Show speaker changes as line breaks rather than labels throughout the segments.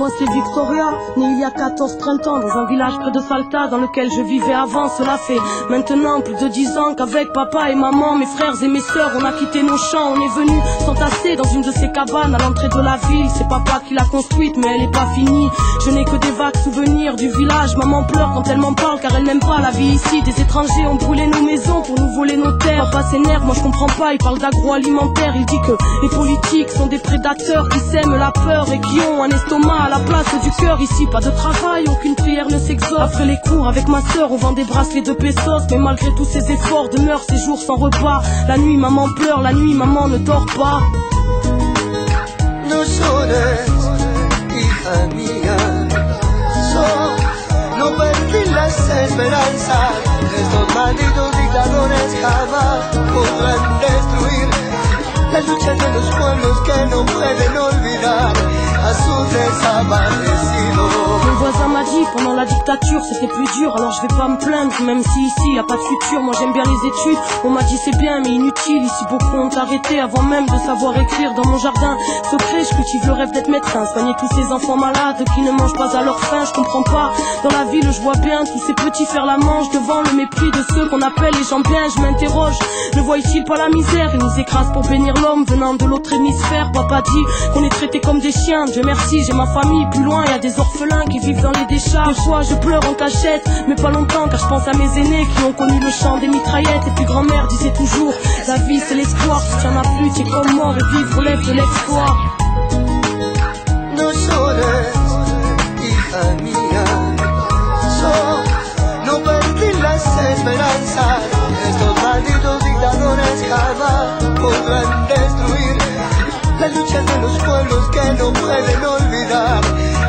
Moi c'est Victoria, née il y a 14 printemps dans un village près de Salta dans lequel je vivais avant. Cela fait maintenant plus de 10 ans qu'avec papa et maman, mes frères et mes sœurs, on a quitté nos champs. On est venu s'entasser dans une de ces cabanes à l'entrée de la ville. C'est papa qui l'a construite mais elle est pas finie. Je n'ai que des vagues souvenirs du village. Maman pleure quand elle m'en parle car elle n'aime pas la vie ici. Des étrangers ont brûlé nos maisons pour nous voler nos terres. Papa s'énerve, moi je comprends pas, il parle d'agroalimentaire. Il dit que les politiques sont des prédateurs qui sèment la peur et qui ont un estomac à la place du cœur. Ici pas de travail, aucune prière ne s'exauce. Après les cours avec ma sœur on vend des bracelets de pesos. Mais malgré tous ces efforts demeurent ces jours sans repas. La nuit maman pleure, la nuit maman ne dort pas.
No llores, hija mía, no perdí las esperanzas. Estos malditos dictadores jamás podrán destruir las luchas de los pueblos que no pueden olvidar a sus desaparecidos.
Mon voisin m'a dit pendant la dictature c'était plus dur, alors je vais pas me plaindre même si ici y a pas de futur. Moi j'aime bien les études, on m'a dit c'est bien mais inutile. Ici beaucoup ont arrêté avant même de savoir écrire. Dans mon jardin secret je cultive le rêve d'être médecin, soigner tous ces enfants malades qui ne mangent pas à leur faim. Je comprends pas, dans la ville je vois bien tous ces petits faire la manche devant le mépris de ceux qu'on appelle les gens bien. Je m'interroge, ne voient-ils pas la misère? Ils nous écrasent pour bénir l'homme venant de l'autre hémisphère. Papa dit qu'on est traités comme des chiens. Dieu merci j'ai ma famille, plus loin y a des orphelins qui vivent dans les décharges. Des fois je pleure en cachette, mais pas longtemps car je pense à mes aînés qui ont connu le chant des mitraillettes. Et puis grand-mère disait toujours, la vie c'est l'espoir, si t'en as plus t'es comme mort et vivre relève de l'exploit.
No llores, hija mía, no perdí las esperanzas. Estos malditos dictadores jamás podrán destruir las luchas de los pueblos que no pueden olvidar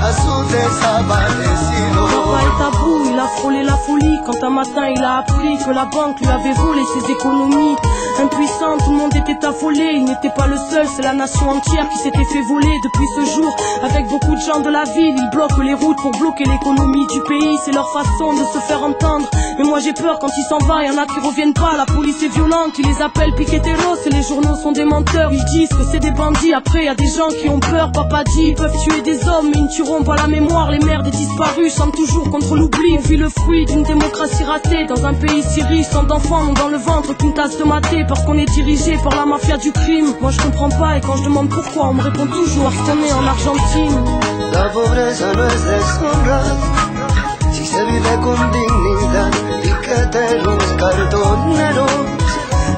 a sus desaparecidos.
Papa est à bout, il a frôlé la folie quand un matin il a appris que la banque lui avait volé ses économies. Impuissant, tout le monde était affolé, il n'était pas le seul, c'est la nation entière qui s'était fait voler. Depuis ce jour, avec beaucoup de gens de la ville, ils bloquent les routes pour bloquer l'économie du pays. C'est leur façon de se faire entendre, mais moi j'ai peur quand il s'en va, y en a qui reviennent pas. La police est violente, ils les appellent piqueteros et les journaux sont des menteurs. Ils disent que c'est des bandits, après y a des gens qui ont peur. Papa dit, ils peuvent tuer des hommes mais ils ne tueront pas la mémoire. Les mères des disparus chantent toujours contre l'oubli. On vit le fruit d'une démocratie ratée dans un pays si riche. Tant d'enfants n'ont dans le ventre qu'une tasse de maté parce qu'on est dirigé par la mafia du crime. Moi je comprends pas et quand je demande pourquoi on me répond toujours qu'on est en Argentine.
La pobreza no es deshonra si se vive con dignidad y que te los cartoneros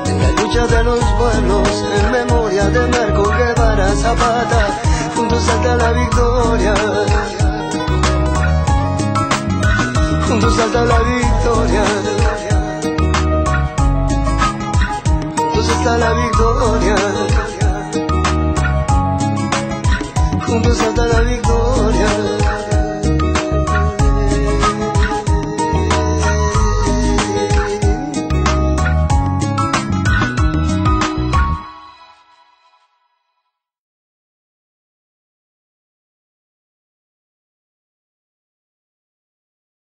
en la lucha de los pueblos en memoria de Marco Guevara Zapata juntos hasta la victoria. Juntos hasta la victoria, juntos hasta la victoria, juntos hasta la victoria.